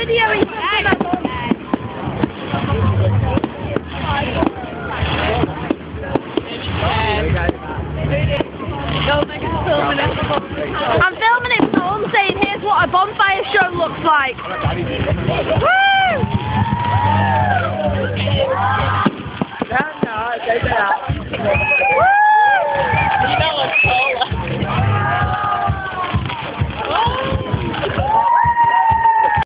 video is I'm filming it, so I'm saying here's what a bonfire show looks like. Woo!